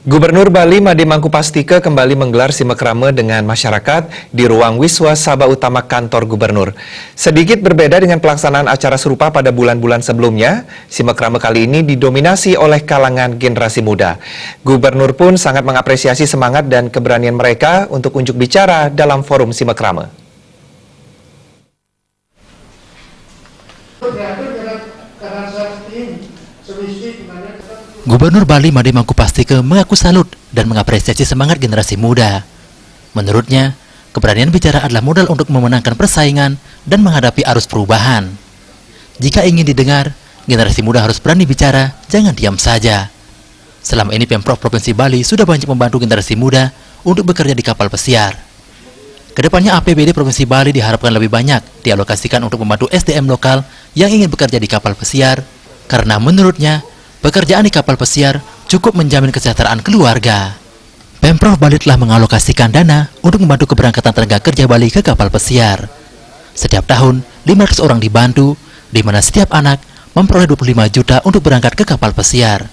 Gubernur Bali Made Mangkupastika kembali menggelar simekrame dengan masyarakat di ruang Wiswa Sabha Utama kantor Gubernur. Sedikit berbeda dengan pelaksanaan acara serupa pada bulan-bulan sebelumnya, simekrame kali ini didominasi oleh kalangan generasi muda. Gubernur pun sangat mengapresiasi semangat dan keberanian mereka untuk unjuk bicara dalam forum simekrame. Gubernur Bali Made Mangkupastika mengaku salut dan mengapresiasi semangat generasi muda. Menurutnya, keberanian bicara adalah modal untuk memenangkan persaingan dan menghadapi arus perubahan. Jika ingin didengar, generasi muda harus berani bicara, jangan diam saja. Selama ini Pemprov Provinsi Bali sudah banyak membantu generasi muda untuk bekerja di kapal pesiar. Kedepannya APBD Provinsi Bali diharapkan lebih banyak dialokasikan untuk membantu SDM lokal yang ingin bekerja di kapal pesiar, karena menurutnya, pekerjaan di kapal pesiar cukup menjamin kesejahteraan keluarga. Pemprov Bali telah mengalokasikan dana untuk membantu keberangkatan tenaga kerja Bali ke kapal pesiar. Setiap tahun, 500 orang dibantu, di mana setiap anak memperoleh 25 juta untuk berangkat ke kapal pesiar.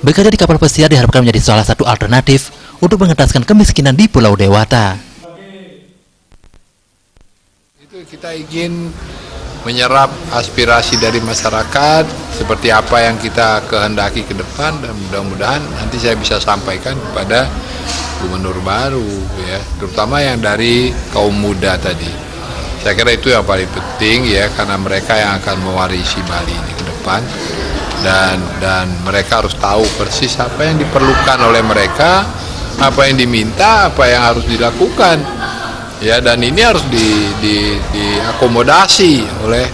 Bekerja di kapal pesiar diharapkan menjadi salah satu alternatif untuk mengentaskan kemiskinan di Pulau Dewata. Kita ingin menyerap aspirasi dari masyarakat seperti apa yang kita kehendaki ke depan, dan mudah-mudahan nanti saya bisa sampaikan kepada gubernur baru, ya, terutama yang dari kaum muda tadi. Saya kira itu yang paling penting, ya, karena mereka yang akan mewarisi Bali ini ke depan, dan mereka harus tahu persis apa yang diperlukan oleh mereka, apa yang diminta, apa yang harus dilakukan. Ya, dan ini harus diakomodasi oleh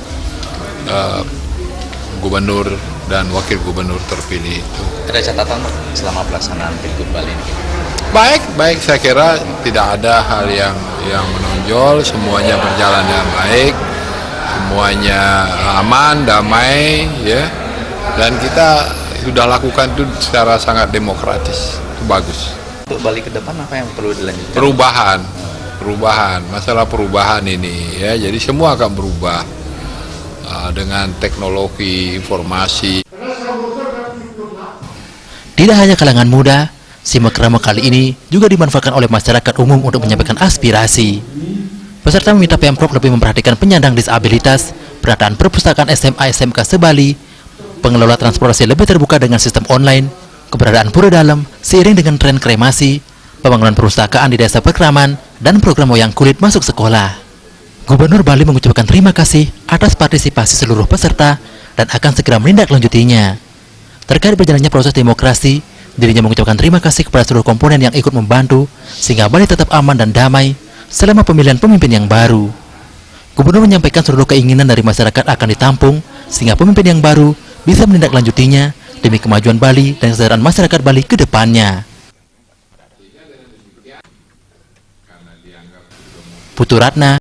gubernur dan wakil gubernur terpilih itu. Ada catatan selama pelaksanaan Pilgub Bali ini? Baik, saya kira tidak ada hal yang menonjol, semuanya berjalan dengan baik, semuanya aman, damai, ya, dan kita sudah lakukan itu secara sangat demokratis, itu bagus. Untuk Bali ke depan apa yang perlu dilanjutkan? Perubahan, masalah perubahan ini, ya, jadi semua akan berubah dengan teknologi informasi. Tidak hanya kalangan muda, simekrame kali ini juga dimanfaatkan oleh masyarakat umum untuk menyampaikan aspirasi. Peserta meminta Pemprov lebih memperhatikan penyandang disabilitas, penataan perpustakaan SMA SMK se-Bali, pengelola transportasi lebih terbuka dengan sistem online, keberadaan pura dalam seiring dengan tren kremasi, pembangunan perpustakaan di desa Perkraman, dan program wayang kulit masuk sekolah. Gubernur Bali mengucapkan terima kasih atas partisipasi seluruh peserta dan akan segera menindaklanjutinya. Terkait berjalannya proses demokrasi, dirinya mengucapkan terima kasih kepada seluruh komponen yang ikut membantu sehingga Bali tetap aman dan damai selama pemilihan pemimpin yang baru. Gubernur menyampaikan seluruh keinginan dari masyarakat akan ditampung sehingga pemimpin yang baru bisa menindaklanjutinya demi kemajuan Bali dan kesejahteraan masyarakat Bali ke depannya. Putu Ratna,